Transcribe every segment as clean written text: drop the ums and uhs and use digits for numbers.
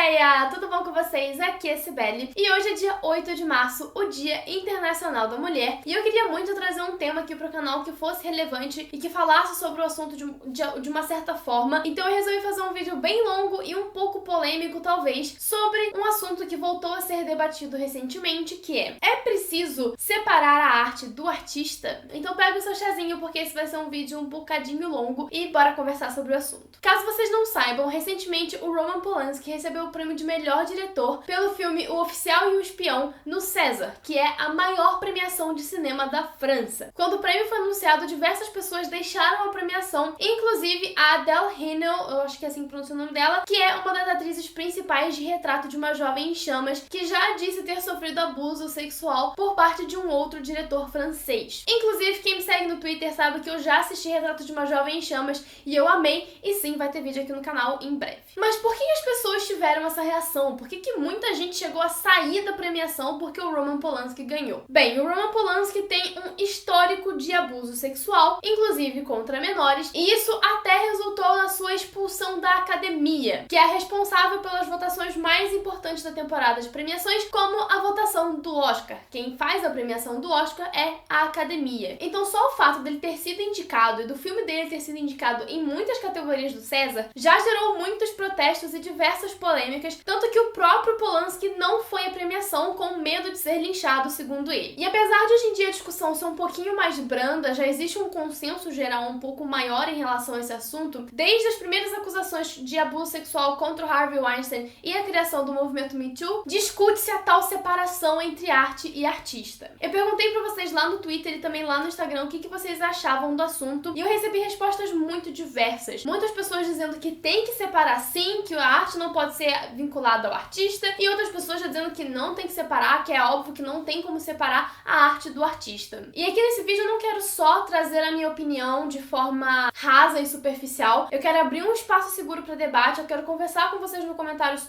Véia! Tudo bom com vocês? Aqui é Cibele e hoje é dia 8 de março, o Dia Internacional da Mulher, e eu queria muito trazer um tema aqui pro canal que fosse relevante e que falasse sobre o assunto de uma certa forma. Então eu resolvi fazer um vídeo bem longo e um pouco polêmico, talvez, sobre um assunto que voltou a ser debatido recentemente, que é preciso separar a arte do artista? Então pega o seu chazinho, porque esse vai ser um vídeo um bocadinho longo e bora conversar sobre o assunto. Caso vocês não saibam, recentemente o Roman Polanski recebeu o prêmio de melhor diretor pelo filme O Oficial e o Espião no César, que é a maior premiação de cinema da França. Quando o prêmio foi anunciado, diversas pessoas deixaram a premiação, inclusive a Adele Haenel, eu acho que é assim que pronuncia o nome dela, que é uma das atrizes principais de Retrato de uma Jovem em Chamas, que já disse ter sofrido abuso sexual por parte de um outro diretor francês. Inclusive, quem me segue no Twitter sabe que eu já assisti Retrato de uma Jovem em Chamas e eu amei, e sim, vai ter vídeo aqui no canal em breve. Mas por que as pessoas tiveram essa reação? Por que muita gente chegou a sair da premiação porque o Roman Polanski ganhou? Bem, o Roman Polanski tem um histórico de abuso sexual, inclusive contra menores, e isso até resultou na sua expulsão da academia, que é a responsável pelas votações mais importantes da temporada de premiações, como a votação do Oscar. Quem faz a premiação do Oscar é a academia. Então só o fato dele ter sido indicado e do filme dele ter sido indicado em muitas categorias do César já gerou muitos protestos e diversas polêmicas, tanto que o próprio Polanski não foi à premiação com medo de ser linchado, segundo ele. E apesar de hoje em dia a discussão ser um pouquinho mais branda, já existe um consenso geral um pouco maior em relação a esse assunto, desde as primeiras acusações de abuso sexual contra o Harvey Weinstein e a criação do movimento Me Too, discute-se a tal separação entre arte e artista. Eu perguntei pra vocês lá no Twitter e também lá no Instagram o que vocês achavam do assunto, e eu recebi respostas muito diversas. Muitas pessoas dizendo que tem que separar sim, que a arte não pode ser vinculada ao artista, e outras pessoas já dizendo que não tem que separar, que é óbvio que não tem como separar a arte do artista. E aqui nesse vídeo eu não quero só trazer a minha opinião de forma rasa e superficial, eu quero abrir um espaço seguro para debate, eu quero conversar com vocês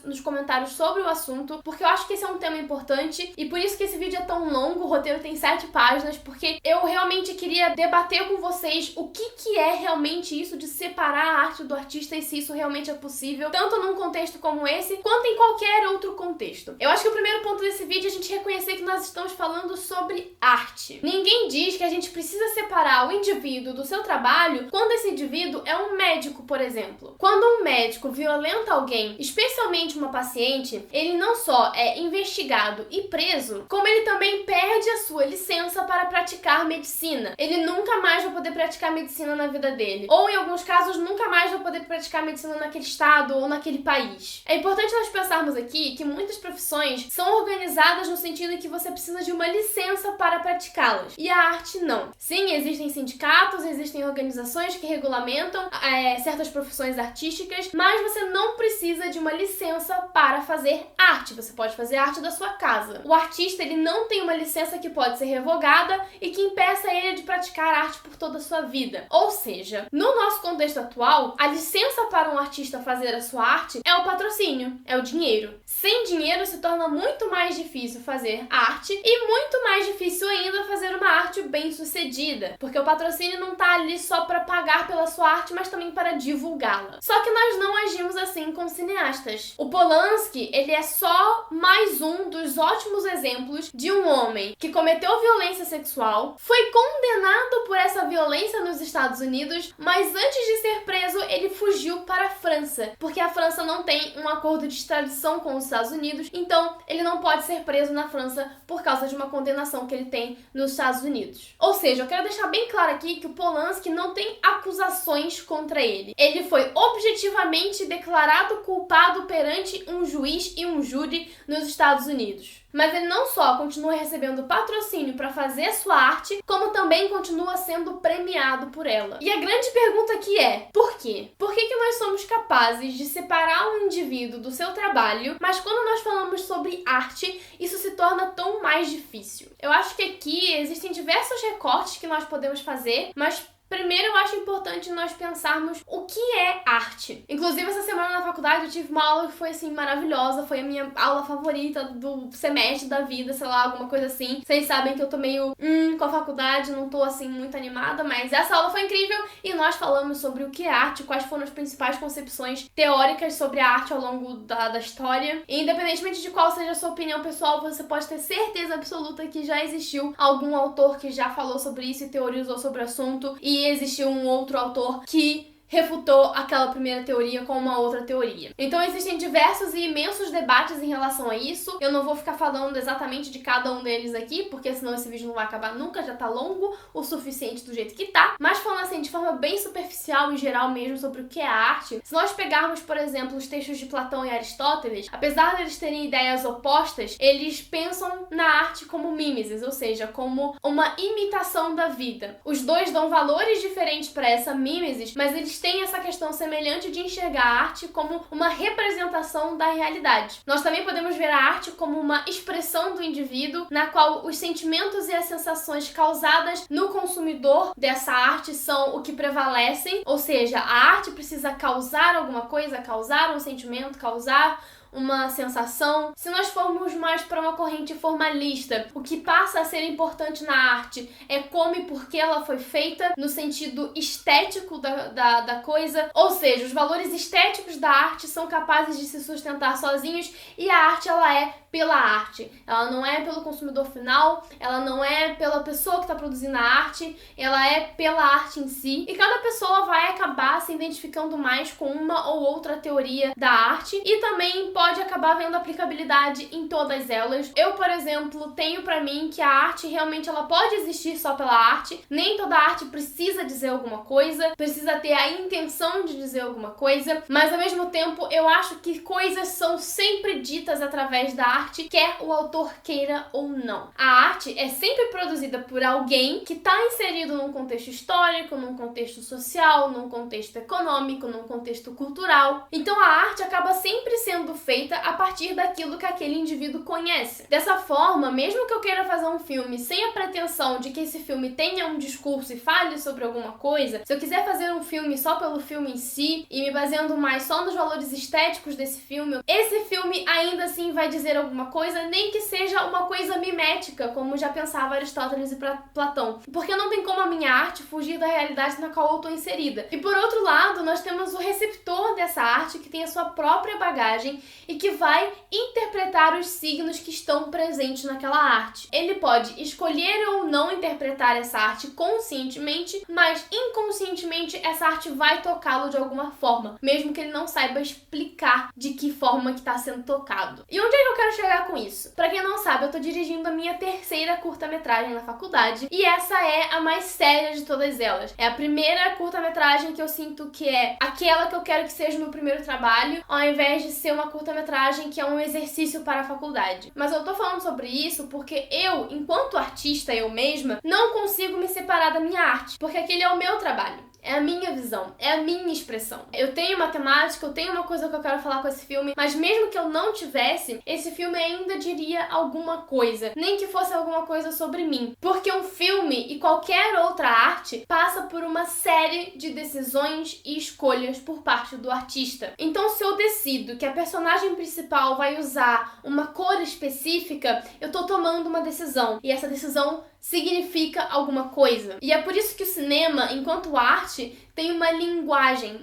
nos comentários sobre o assunto, porque eu acho que esse é um tema importante, e por isso que esse vídeo é tão longo, o roteiro tem 7 páginas, porque eu realmente queria debater com vocês o que é realmente isso de separar a arte do artista e se isso realmente é possível, tanto num contexto como esse, quanto em qualquer outro contexto. Eu acho que o primeiro ponto desse vídeo é a gente reconhecer que nós estamos falando sobre arte. Ninguém diz que a gente precisa separar o indivíduo do seu trabalho quando esse indivíduo é um médico, por exemplo. Quando um médico violenta alguém, especialmente uma paciente, ele não só é investigado e preso, como ele também perde a sua licença para praticar medicina. Ele nunca mais vai poder praticar medicina na vida dele. Ou, em alguns casos, nunca mais vai poder praticar medicina naquele estado ou naquele país. É importante nós pensarmos aqui que muitas profissões são organizadas no sentido em que você precisa de uma licença para praticá-las. E a arte não. Sim, existem sindicatos, existem organizações que regulamentam certas profissões artísticas, mas você não precisa de uma licença para fazer arte. Você pode fazer arte da sua casa. O artista, ele não tem uma licença que pode ser revogada e que impeça ele de praticar arte por toda a sua vida. Ou seja, no nosso contexto atual, a licença para um artista fazer a sua arte é o patrocínio, é o dinheiro. Sem dinheiro se torna muito mais difícil fazer arte e muito mais difícil ainda fazer uma arte bem sucedida, porque o patrocínio não tá ali só para pagar pela sua arte, mas também para divulgá-la. Só que nós não agimos assim com cineastas. O Polanski, ele é só mais um dos ótimos exemplos de um homem que cometeu violência sexual, foi condenado por essa violência nos Estados Unidos, mas antes de ser preso, ele fugiu para a França, porque a França não tem um acordo de extradição com os Estados Unidos, então ele não pode ser preso na França por causa de uma condenação que ele tem nos Estados Unidos. Ou seja, eu quero deixar bem claro aqui que o Polanski não tem acusações contra ele. Ele foi objetivamente declarado culpado perante um juiz e um júri nos Estados Unidos. Mas ele não só continua recebendo patrocínio para fazer sua arte, como também continua sendo premiado por ela. E a grande pergunta aqui é, por quê? Por que nós somos capazes de separar um indivíduo do seu trabalho, mas quando nós falamos sobre arte, isso se torna tão mais difícil? Eu acho que aqui existem diversos recortes que nós podemos fazer, mas Primeiro, eu acho importante nós pensarmos o que é arte. Inclusive, essa semana na faculdade eu tive uma aula que foi, assim, maravilhosa. Foi a minha aula favorita do semestre da vida, sei lá, alguma coisa assim. Vocês sabem que eu tô meio com a faculdade, não tô, assim, muito animada, mas essa aula foi incrível e nós falamos sobre o que é arte, quais foram as principais concepções teóricas sobre a arte ao longo da história. E, independentemente de qual seja a sua opinião pessoal, você pode ter certeza absoluta que já existiu algum autor que já falou sobre isso e teorizou sobre o assunto, e existiu um outro autor que refutou aquela primeira teoria com uma outra teoria. Então existem diversos e imensos debates em relação a isso. Eu não vou ficar falando exatamente de cada um deles aqui, porque senão esse vídeo não vai acabar nunca, já tá longo o suficiente do jeito que tá. Mas falando assim, de forma bem superficial e geral mesmo sobre o que é a arte, se nós pegarmos, por exemplo, os textos de Platão e Aristóteles, apesar de eles terem ideias opostas, eles pensam na arte como mimesis, ou seja, como uma imitação da vida. Os dois dão valores diferentes para essa mimesis, mas eles têm essa questão semelhante de enxergar a arte como uma representação da realidade. Nós também podemos ver a arte como uma expressão do indivíduo, na qual os sentimentos e as sensações causadas no consumidor dessa arte são o que prevalecem, ou seja, a arte precisa causar alguma coisa, causar um sentimento, causar uma sensação. Se nós formos mais para uma corrente formalista, o que passa a ser importante na arte é como e por que ela foi feita, no sentido estético da coisa, ou seja, os valores estéticos da arte são capazes de se sustentar sozinhos, e a arte, ela é pela arte, ela não é pelo consumidor final, ela não é pela pessoa que está produzindo a arte, ela é pela arte em si, e cada pessoa vai acabar se identificando mais com uma ou outra teoria da arte, e também pode acabar vendo aplicabilidade em todas elas. Eu, por exemplo, tenho pra mim que a arte realmente ela pode existir só pela arte, nem toda arte precisa dizer alguma coisa, precisa ter a intenção de dizer alguma coisa, mas ao mesmo tempo eu acho que coisas são sempre ditas através da arte, quer o autor queira ou não. A arte é sempre produzida por alguém que está inserido num contexto histórico, num contexto social, num contexto econômico, num contexto cultural. Então a arte acaba sempre sendo feita a partir daquilo que aquele indivíduo conhece. Dessa forma, mesmo que eu queira fazer um filme sem a pretensão de que esse filme tenha um discurso e fale sobre alguma coisa, se eu quiser fazer um filme só pelo filme em si e me baseando mais só nos valores estéticos desse filme, esse filme ainda assim vai dizer alguma coisa, nem que seja uma coisa mimética, como já pensava Aristóteles e Platão. Porque não tem como a minha arte fugir da realidade na qual eu estou inserida. E por outro lado, nós temos o receptor dessa arte, que tem a sua própria bagagem e que vai interpretar os signos que estão presentes naquela arte. Ele pode escolher ou não interpretar essa arte conscientemente, mas inconscientemente essa arte vai tocá-lo de alguma forma, mesmo que ele não saiba explicar de que forma que está sendo tocado. E onde é que eu quero chegar com isso? Pra quem não sabe, eu tô dirigindo a minha terceira curta-metragem na faculdade, e essa é a mais séria de todas elas. É a primeira curta-metragem que eu sinto que é aquela que eu quero que seja o meu primeiro trabalho, ao invés de ser uma curta-metragem que é um exercício para a faculdade. Mas eu tô falando sobre isso porque eu, enquanto artista, eu mesma, não consigo me separar da minha arte, porque aquele é o meu trabalho. É a minha visão, é a minha expressão. Eu tenho uma temática, eu tenho uma coisa que eu quero falar com esse filme, mas mesmo que eu não tivesse, esse filme ainda diria alguma coisa, nem que fosse alguma coisa sobre mim. Porque um filme e qualquer outra arte passa por uma série de decisões e escolhas por parte do artista. Então, se eu decido que a personagem principal vai usar uma cor específica, eu tô tomando uma decisão, e essa decisão significa alguma coisa. E é por isso que o cinema, enquanto arte, tem uma linguagem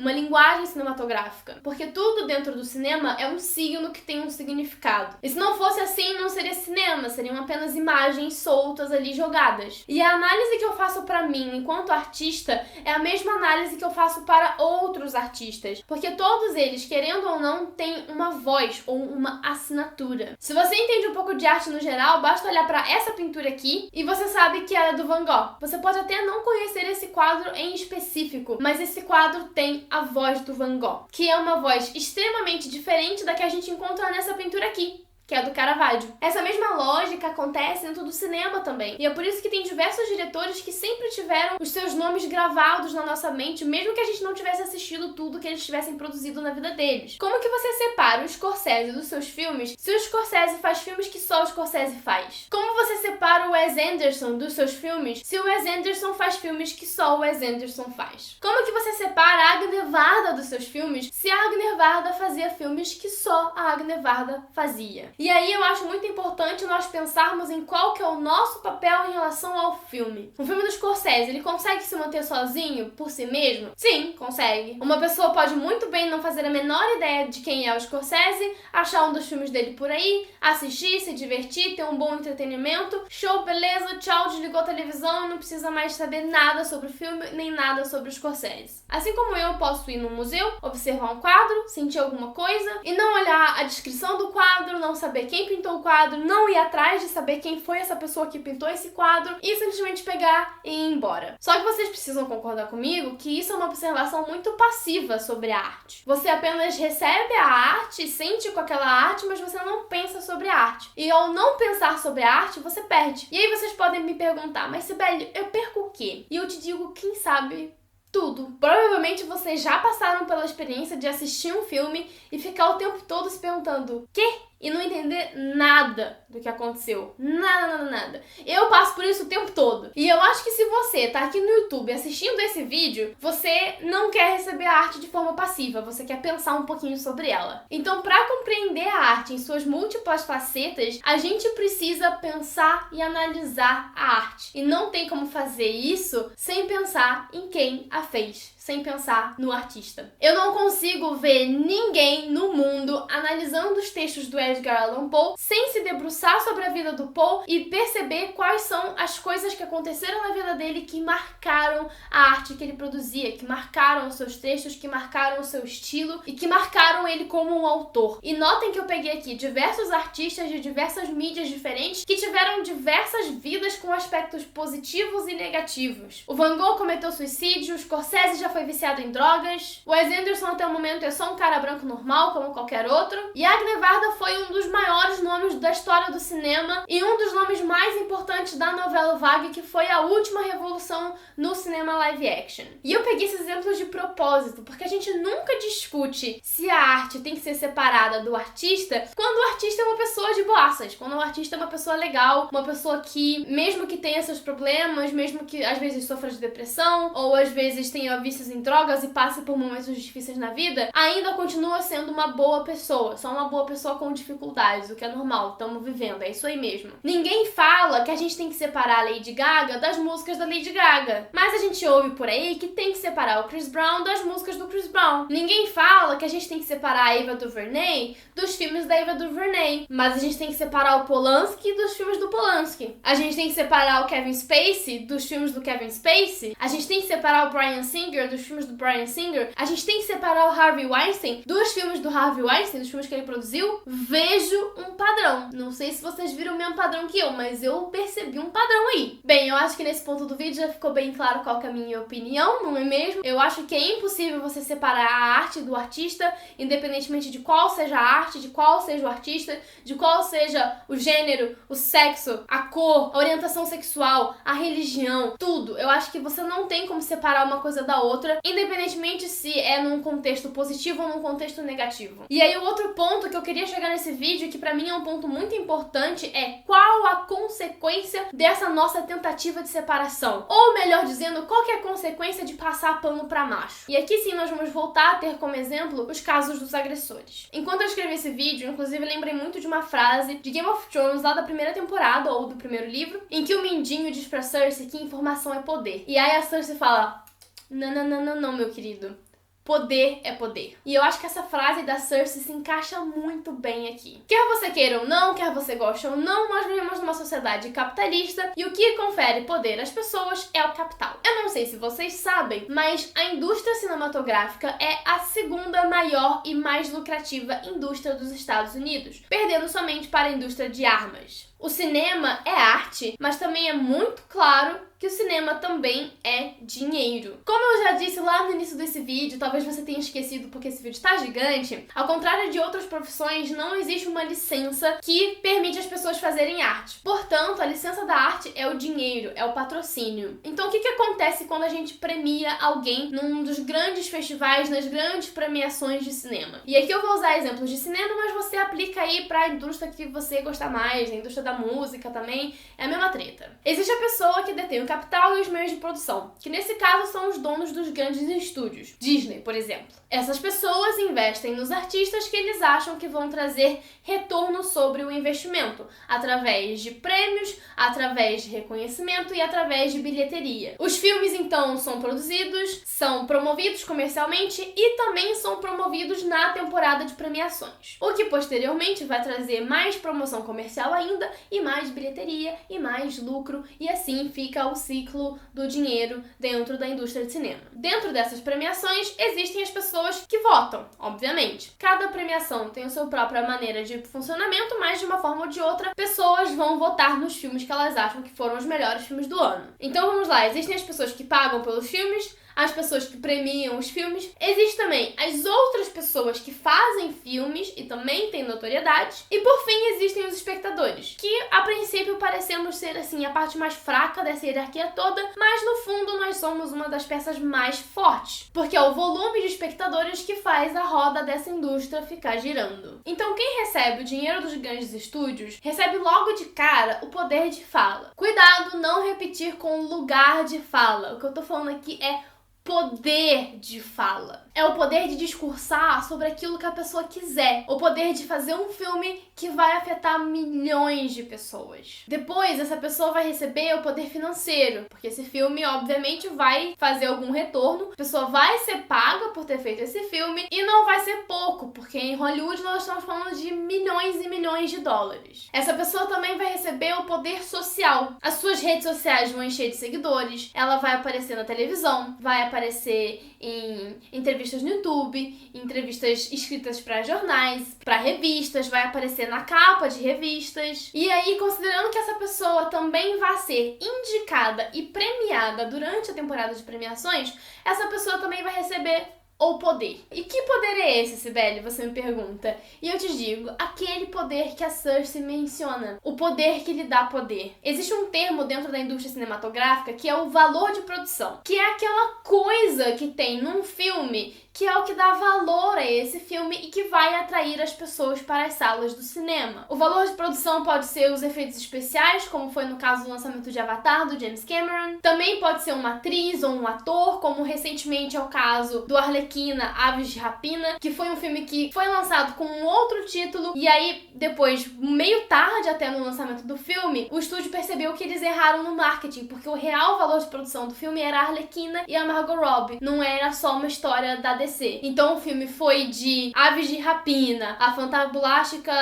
cinematográfica. Porque tudo dentro do cinema é um signo que tem um significado. E se não fosse assim, não seria cinema, seriam apenas imagens soltas ali jogadas. E a análise que eu faço pra mim, enquanto artista, é a mesma análise que eu faço para outros artistas. Porque todos eles, querendo ou não, têm uma voz ou uma assinatura. Se você entende um pouco de arte no geral, basta olhar pra essa pintura aqui e você sabe que ela é do Van Gogh. Você pode até não conhecer esse quadro em específico, mas esse quadro tem a voz do Van Gogh, que é uma voz extremamente diferente da que a gente encontra nessa pintura aqui, que é do Caravaggio. Essa mesma lógica acontece dentro do cinema também. E é por isso que tem diversos diretores que sempre tiveram os seus nomes gravados na nossa mente, mesmo que a gente não tivesse assistido tudo que eles tivessem produzido na vida deles. Como que você separa o Scorsese dos seus filmes se o Scorsese faz filmes que só o Scorsese faz? Como você separa o Wes Anderson dos seus filmes se o Wes Anderson faz filmes que só o Wes Anderson faz? Como que você separa a Agne Varda dos seus filmes se a Agne Varda fazia filmes que só a Agne Varda fazia? E aí eu acho muito importante nós pensarmos em qual que é o nosso papel em relação ao filme. O filme do Scorsese, ele consegue se manter sozinho, por si mesmo? Sim, consegue. Uma pessoa pode muito bem não fazer a menor ideia de quem é o Scorsese, achar um dos filmes dele por aí, assistir, se divertir, ter um bom entretenimento, show, beleza, tchau, desligou a televisão e não precisa mais saber nada sobre o filme, nem nada sobre o Scorsese. Assim como eu posso ir num museu, observar um quadro, sentir alguma coisa e não olhar a descrição do quadro, não saber quem pintou o quadro, não ir atrás de saber quem foi essa pessoa que pintou esse quadro e simplesmente pegar e ir embora. Só que vocês precisam concordar comigo que isso é uma observação muito passiva sobre a arte. Você apenas recebe a arte, sente com aquela arte, mas você não pensa sobre a arte. E ao não pensar sobre a arte, você perde. E aí vocês podem me perguntar, mas Sibeli, eu perco o quê? E eu te digo, quem sabe, tudo. Provavelmente vocês já passaram pela experiência de assistir um filme e ficar o tempo todo se perguntando, quê? E não entender nada do que aconteceu. Nada. Eu passo por isso o tempo todo. E eu acho que se você tá aqui no YouTube assistindo esse vídeo, você não quer receber a arte de forma passiva, você quer pensar um pouquinho sobre ela. Então, para compreender a arte em suas múltiplas facetas, a gente precisa pensar e analisar a arte. E não tem como fazer isso sem pensar em quem a fez, sem pensar no artista. Eu não consigo ver ninguém no mundo analisando os textos do Edgar Allan Poe sem se debruçar sobre a vida do Poe e perceber quais são as coisas que aconteceram na vida dele que marcaram a arte que ele produzia, que marcaram os seus textos, que marcaram o seu estilo e que marcaram ele como um autor. E notem que eu peguei aqui diversos artistas de diversas mídias diferentes que tiveram diversas vidas com aspectos positivos e negativos. O Van Gogh cometeu suicídio, o Scorsese já foi viciado em drogas, o Wes Anderson até o momento é só um cara branco normal como qualquer outro, e a Agne Varda foi um dos maiores nomes da história do cinema e um dos nomes mais importantes da novela vague, que foi a última revolução no cinema live action. E eu peguei esses exemplos de propósito, porque a gente nunca discute se a arte tem que ser separada do artista quando o artista é uma pessoa de boaças, quando o artista é uma pessoa legal, uma pessoa que, mesmo que tenha seus problemas, mesmo que às vezes sofra de depressão, ou às vezes tenha vícios em drogas e passe por momentos difíceis na vida, ainda continua sendo uma boa pessoa, só uma boa pessoa com dificuldades, o que é normal, estamos vivendo, é isso aí mesmo. Ninguém fala que a gente tem que separar a Lady Gaga das músicas da Lady Gaga, mas a gente ouve por aí que tem que separar o Chris Brown das músicas do Chris Brown. Ninguém fala que a gente tem que separar a Ava DuVernay dos filmes da Ava DuVernay, mas a gente tem que separar o Polanski dos filmes do Polanski. A gente tem que separar o Kevin Spacey dos filmes do Kevin Spacey. A gente tem que separar o Bryan Singer dos filmes do Bryan Singer. A gente tem que separar o Harvey Weinstein dos filmes do Harvey Weinstein, dos filmes que ele produziu. Vejo um padrão. Não sei se vocês viram o mesmo padrão que eu, mas eu percebi um padrão aí. Bem, eu acho que nesse ponto do vídeo já ficou bem claro qual que é a minha opinião, não é mesmo? Eu acho que é impossível você separar a arte do artista, independentemente de qual seja a arte, de qual seja o artista, de qual seja o gênero, o sexo, a cor, a orientação sexual, a religião, tudo. Eu acho que você não tem como separar uma coisa da outra, independentemente se é num contexto positivo ou num contexto negativo. E aí o outro ponto que eu queria chegar nesse vídeo, que pra mim é um ponto muito importante, é qual a consequência dessa nossa tentativa de separação? Ou melhor dizendo, qual que é a consequência de passar pano pra macho? E aqui sim nós vamos voltar a ter como exemplo os casos dos agressores. Enquanto eu escrevi esse vídeo, inclusive lembrei muito de uma frase de Game of Thrones lá da primeira temporada, ou do primeiro livro, em que o Mindinho diz pra Cersei que informação é poder. E aí a Cersei fala, não, meu querido. Poder é poder. E eu acho que essa frase da Cersei se encaixa muito bem aqui. Quer você queira ou não, quer você goste ou não, nós vivemos numa sociedade capitalista e o que confere poder às pessoas é o capital. Eu não sei se vocês sabem, mas a indústria cinematográfica é a segunda maior e mais lucrativa indústria dos Estados Unidos, perdendo somente para a indústria de armas. O cinema é arte, mas também é muito claro que o cinema também é dinheiro. Como eu já disse lá no início desse vídeo, talvez você tenha esquecido porque esse vídeo tá gigante, ao contrário de outras profissões, não existe uma licença que permite as pessoas fazerem arte. Portanto, a licença da arte é o dinheiro, é o patrocínio. Então, o que acontece quando a gente premia alguém num dos grandes festivais, nas grandes premiações de cinema? E aqui eu vou usar exemplos de cinema, mas você aplica aí pra indústria que você gostar mais, a indústria da música também, é a mesma treta. Existe a pessoa que detém o capital e os meios de produção, que nesse caso são os donos dos grandes estúdios. Disney, por exemplo. Essas pessoas investem nos artistas que eles acham que vão trazer retorno sobre o investimento, através de prêmios, através de reconhecimento e através de bilheteria. Os filmes, então, são produzidos, são promovidos comercialmente e também são promovidos na temporada de premiações, o que posteriormente vai trazer mais promoção comercial ainda e mais bilheteria e mais lucro, e assim fica o ciclo do dinheiro dentro da indústria de cinema. Dentro dessas premiações existem as pessoas que votam, obviamente. Cada premiação tem a sua própria maneira de funcionamento, mas de uma forma ou de outra, pessoas vão votar nos filmes que elas acham que foram os melhores filmes do ano. Então vamos lá, existem as pessoas que pagam pelos filmes, as pessoas que premiam os filmes. Existem também as outras pessoas que fazem filmes e também têm notoriedade. E por fim existem os espectadores, que a princípio parecemos ser assim a parte mais fraca dessa hierarquia toda, mas no fundo nós somos uma das peças mais fortes, porque é o volume de espectadores que faz a roda dessa indústria ficar girando. Então quem recebe o dinheiro dos grandes estúdios recebe logo de cara o poder de fala. Cuidado, não repetir com lugar de fala. O que eu tô falando aqui é poder de fala. É o poder de discursar sobre aquilo que a pessoa quiser. O poder de fazer um filme que vai afetar milhões de pessoas. Depois, essa pessoa vai receber o poder financeiro, porque esse filme, obviamente, vai fazer algum retorno. A pessoa vai ser paga por ter feito esse filme e não vai ser pouco, porque em Hollywood nós estamos falando de milhões e milhões de dólares. Essa pessoa também vai receber o poder social. As suas redes sociais vão encher de seguidores, ela vai aparecer na televisão, vai aparecer em entrevistas no YouTube, em entrevistas escritas para jornais, para revistas, vai aparecer na capa de revistas. E aí, considerando que essa pessoa também vai ser indicada e premiada durante a temporada de premiações, essa pessoa também vai receber ou poder. E que poder é esse, Sibeli? Você me pergunta. E eu te digo, aquele poder que a Cersei menciona. O poder que lhe dá poder. Existe um termo dentro da indústria cinematográfica que é o valor de produção, que é aquela coisa que tem num filme que é o que dá valor a esse filme e que vai atrair as pessoas para as salas do cinema. O valor de produção pode ser os efeitos especiais, como foi no caso do lançamento de Avatar, do James Cameron. Também pode ser uma atriz ou um ator, como recentemente é o caso do Arlequina, Aves de Rapina, que foi um filme que foi lançado com um outro título, e aí depois, meio tarde até no lançamento do filme, o estúdio percebeu que eles erraram no marketing, porque o real valor de produção do filme era a Arlequina e a Margot Robbie, não era só uma história da DC. Então o filme foi de Aves de Rapina, a fantabulástica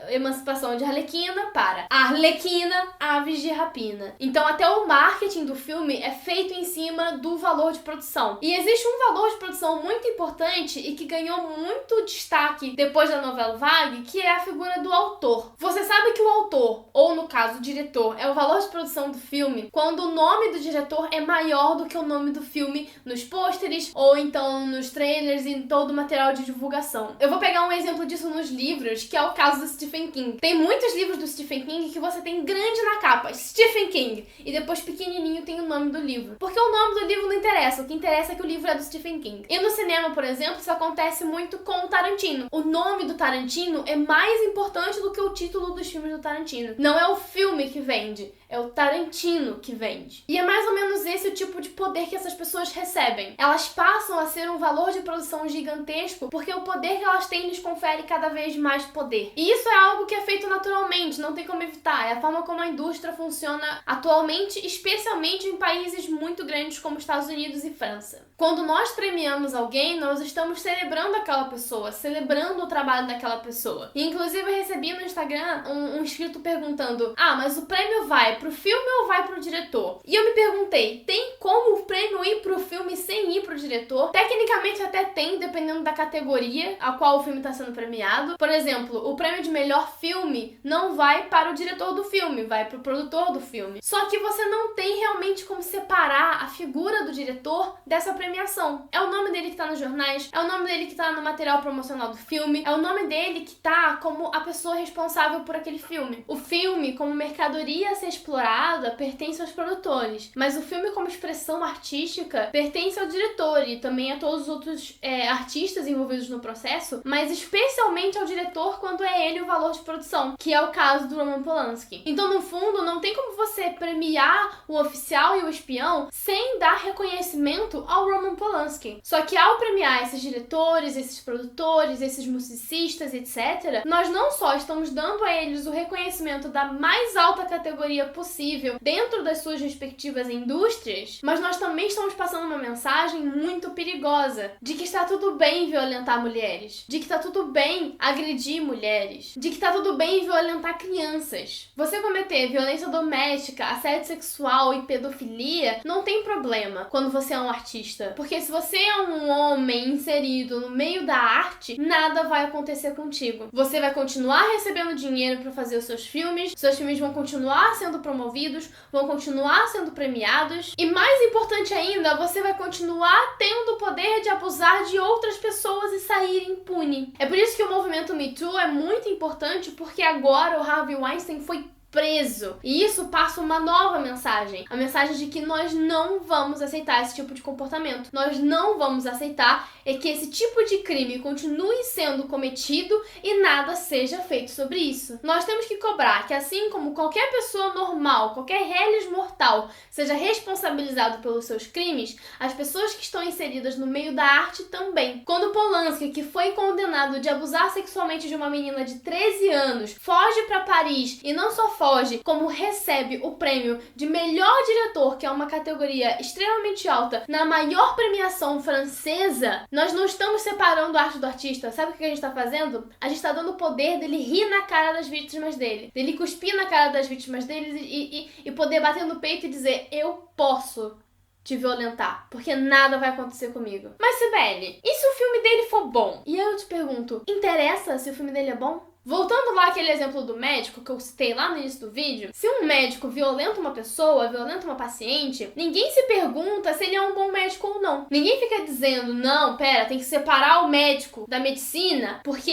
emancipação de Arlequina, para Arlequina, Aves de Rapina. Então até o marketing do filme é feito em cima do valor de produção. E existe um valor de produção muito importante e que ganhou muito destaque depois da novela Vague, que é a figura do autor. Você sabe que o autor, ou no caso o diretor, é o valor de produção do filme quando o nome do diretor é maior do que o nome do filme nos pôsteres ou então nos trailers e em todo o material de divulgação. Eu vou pegar um exemplo disso nos livros, que é o caso do Stephen King. Tem muitos livros do Stephen King que você tem grande na capa, Stephen King, e depois pequenininho tem o nome do livro. Porque o nome do livro não interessa, o que interessa é que o livro é do Stephen King. E no cinema, por exemplo, isso acontece muito com o Tarantino. O nome do Tarantino é mais importante do que o título dos filmes do Tarantino. Não é o filme que vende, é o Tarantino que vende. E é mais ou menos esse o tipo de poder que essas pessoas recebem. Elas passam a ser um valor de produção gigantesco porque o poder que elas têm lhes confere cada vez mais poder. E isso é algo que é feito naturalmente, não tem como evitar. É a forma como a indústria funciona atualmente, especialmente em países muito grandes como Estados Unidos e França. Quando nós premiamos alguém, nós estamos celebrando aquela pessoa, celebrando o trabalho daquela pessoa. E inclusive eu recebi no Instagram um inscrito perguntando: mas o prêmio vai pro filme ou vai pro diretor? E eu me perguntei, tem como o prêmio ir pro filme sem ir pro diretor? Tecnicamente que até tem, dependendo da categoria a qual o filme está sendo premiado. Por exemplo, o prêmio de melhor filme não vai para o diretor do filme, vai para o produtor do filme. Só que você não tem realmente como separar a figura do diretor dessa premiação. É o nome dele que está nos jornais, é o nome dele que está no material promocional do filme, é o nome dele que está como a pessoa responsável por aquele filme. O filme, como mercadoria a ser explorada, pertence aos produtores, mas o filme como expressão artística pertence ao diretor e também a todos os outros artistas envolvidos no processo, mas especialmente ao diretor quando é ele o valor de produção, que é o caso do Roman Polanski. Então, no fundo, não tem como você premiar o oficial e o espião sem dar reconhecimento ao Roman Polanski. Só que ao premiar esses diretores, esses produtores, esses musicistas, etc., nós não só estamos dando a eles o reconhecimento da mais alta categoria possível dentro das suas respectivas indústrias, mas nós também estamos passando uma mensagem muito perigosa de que está tudo bem violentar mulheres, de que está tudo bem agredir mulheres, de que está tudo bem violentar crianças. Você cometer violência doméstica, assédio sexual e pedofilia não tem problema quando você é um artista, porque se você é um homem inserido no meio da arte, nada vai acontecer contigo. Você vai continuar recebendo dinheiro para fazer os seus filmes vão continuar sendo promovidos, vão continuar sendo premiados e, mais importante ainda, você vai continuar tendo o poder de abusar de outras pessoas e sair impune. É por isso que o movimento Me Too é muito importante, porque agora o Harvey Weinstein foi preso. E isso passa uma nova mensagem. A mensagem de que nós não vamos aceitar esse tipo de comportamento. Nós não vamos aceitar que esse tipo de crime continue sendo cometido e nada seja feito sobre isso. Nós temos que cobrar que, assim como qualquer pessoa normal, qualquer reles mortal seja responsabilizado pelos seus crimes, as pessoas que estão inseridas no meio da arte também. Quando Polanski, que foi condenado de abusar sexualmente de uma menina de 13 anos, foge para Paris e não só foge, como recebe o prêmio de melhor diretor, que é uma categoria extremamente alta, na maior premiação francesa, nós não estamos separando a arte do artista. Sabe o que a gente está fazendo? A gente está dando o poder dele rir na cara das vítimas dele, dele cuspir na cara das vítimas dele e poder bater no peito e dizer: eu posso te violentar, porque nada vai acontecer comigo. Mas, Sibeli, e se o filme dele for bom? E eu te pergunto, interessa se o filme dele é bom? Voltando lá àquele exemplo do médico que eu citei lá no início do vídeo, se um médico violenta uma pessoa, violenta uma paciente, ninguém se pergunta se ele é um bom médico ou não. Ninguém fica dizendo: não, pera, tem que separar o médico da medicina porque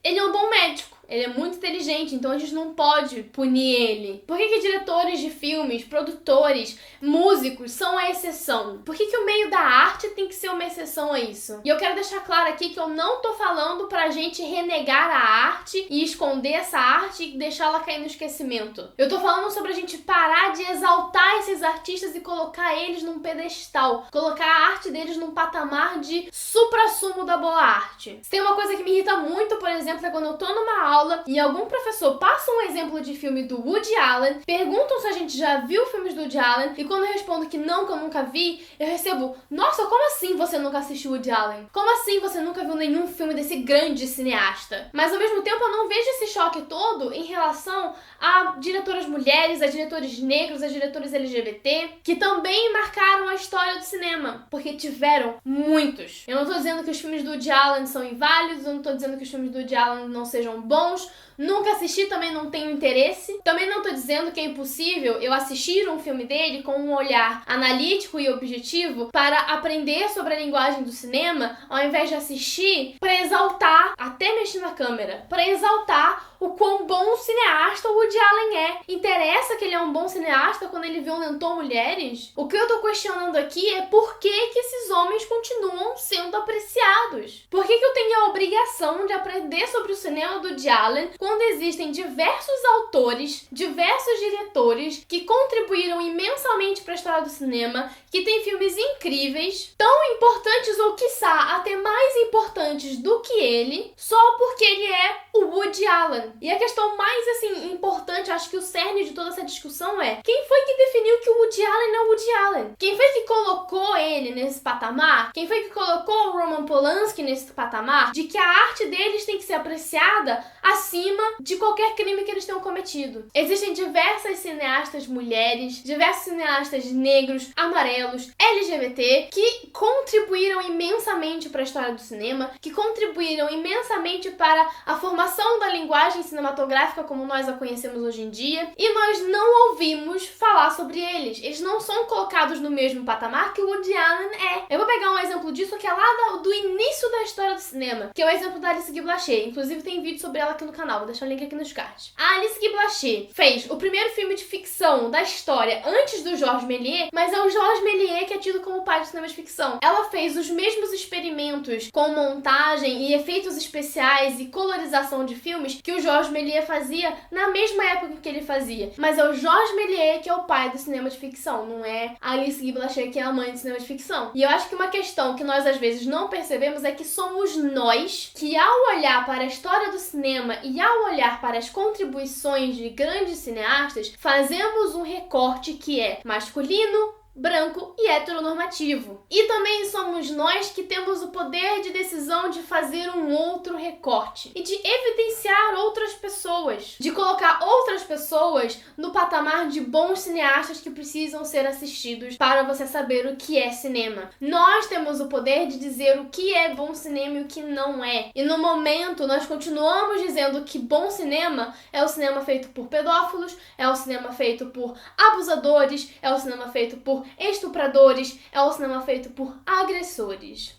ele é um bom médico. Ele é muito inteligente, então a gente não pode punir ele. Por que diretores de filmes, produtores, músicos são a exceção? Por que o meio da arte tem que ser uma exceção a isso? E eu quero deixar claro aqui que eu não tô falando pra gente renegar a arte e esconder essa arte e deixá-la cair no esquecimento. Eu tô falando sobre a gente parar de exaltar esses artistas e colocar eles num pedestal. Colocar a arte deles num patamar de suprassumo da boa arte. Se tem uma coisa que me irrita muito, por exemplo, é quando eu tô numa aula e algum professor passa um exemplo de filme do Woody Allen, perguntam se a gente já viu filmes do Woody Allen, e quando eu respondo que não, que eu nunca vi, eu recebo: nossa, como assim você nunca assistiu Woody Allen? Como assim você nunca viu nenhum filme desse grande cineasta? Mas ao mesmo tempo eu não vejo esse choque todo em relação a diretoras mulheres, a diretores negros, a diretores LGBT, que também marcaram a história do cinema, porque tiveram muitos. Eu não tô dizendo que os filmes do Woody Allen são inválidos, eu não tô dizendo que os filmes do Woody Allen não sejam bons, nunca assisti, também não tenho interesse. Também não tô dizendo que é impossível eu assistir um filme dele com um olhar analítico e objetivo para aprender sobre a linguagem do cinema, ao invés de assistir para exaltar, até mexer na câmera, para exaltar o quão bom cineasta o Woody Allen é. Interessa que ele é um bom cineasta quando ele violentou mulheres? O que eu tô questionando aqui é por que esses homens continuam sendo apreciados. Por que eu tenho a obrigação de aprender sobre o cinema do Woody Allen quando existem diversos autores, diversos diretores que contribuíram imensamente para a história do cinema, que tem filmes incríveis, tão importantes ou quiçá até mais importantes do que ele, só porque ele é o Woody Allen. E a questão mais mais, assim, importante, acho que o cerne de toda essa discussão é: quem foi que definiu que o Woody Allen é o Woody Allen? Quem foi que colocou ele nesse patamar? Quem foi que colocou o Roman Polanski nesse patamar de que a arte deles tem que ser apreciada acima de qualquer crime que eles tenham cometido? Existem diversas cineastas mulheres, diversos cineastas negros, amarelos, LGBT, que contribuíram imensamente para a história do cinema, que contribuíram imensamente para a formação da linguagem cinematográfica como nós a conhecemos hoje em dia, e nós não ouvimos falar sobre eles. Eles não são colocados no mesmo patamar que o Woody Allen é. Eu vou pegar um exemplo disso que é lá do início da história do cinema, que é o exemplo da Alice Guy Blaché. Inclusive tem vídeo sobre ela aqui no canal, vou deixar o link aqui nos cards. A Alice Guy Blaché fez o primeiro filme de ficção da história antes do Georges Méliès, mas é o Georges Méliès que é tido como pai do cinema de ficção. Ela fez os mesmos experimentos com montagem e efeitos especiais e colorização de filmes que o Georges Méliès fazia na mesma época que ele fazia. Mas é o Georges Méliès que é o pai do cinema de ficção, não é a Alice Guy Blaché que é a mãe do cinema de ficção. E eu acho que uma questão que nós às vezes não percebemos é que somos nós que, ao olhar para a história do cinema e ao olhar para as contribuições de grandes cineastas, fazemos um recorte que é masculino, branco e heteronormativo. E também somos nós que temos o poder de decisão de fazer um outro recorte e de evidenciar outras pessoas, de colocar outras pessoas no patamar de bons cineastas que precisam ser assistidos para você saber o que é cinema. Nós temos o poder de dizer o que é bom cinema e o que não é. E no momento nós continuamos dizendo que bom cinema é o cinema feito por pedófilos, é o cinema feito por abusadores, é o cinema feito por estupradores, é o cinema feito por agressores.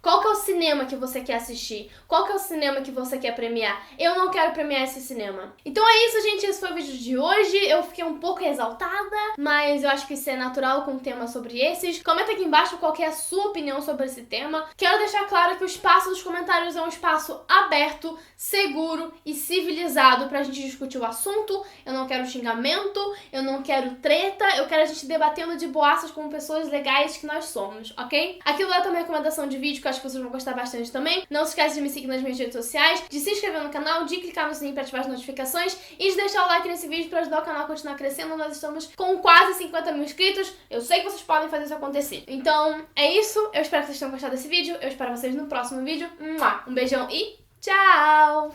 Qual que é o cinema que você quer assistir? Qual que é o cinema que você quer premiar? Eu não quero premiar esse cinema. Então é isso, gente. Esse foi o vídeo de hoje. Eu fiquei um pouco exaltada, mas eu acho que isso é natural com um tema sobre esses. Comenta aqui embaixo qual que é a sua opinião sobre esse tema. Quero deixar claro que o espaço dos comentários é um espaço aberto, seguro e civilizado pra gente discutir o assunto. Eu não quero xingamento, eu não quero treta, eu quero a gente debatendo de boaças como pessoas legais que nós somos, ok? Aquilo lá também é recomendação de vídeo que eu acho que vocês vão gostar bastante também. Não se esquece de me seguir nas minhas redes sociais, de se inscrever no canal, de clicar no sininho para ativar as notificações e de deixar o like nesse vídeo para ajudar o canal a continuar crescendo. Nós estamos com quase 50 mil inscritos. Eu sei que vocês podem fazer isso acontecer. Então, é isso. Eu espero que vocês tenham gostado desse vídeo. Eu espero vocês no próximo vídeo. Um beijão e tchau!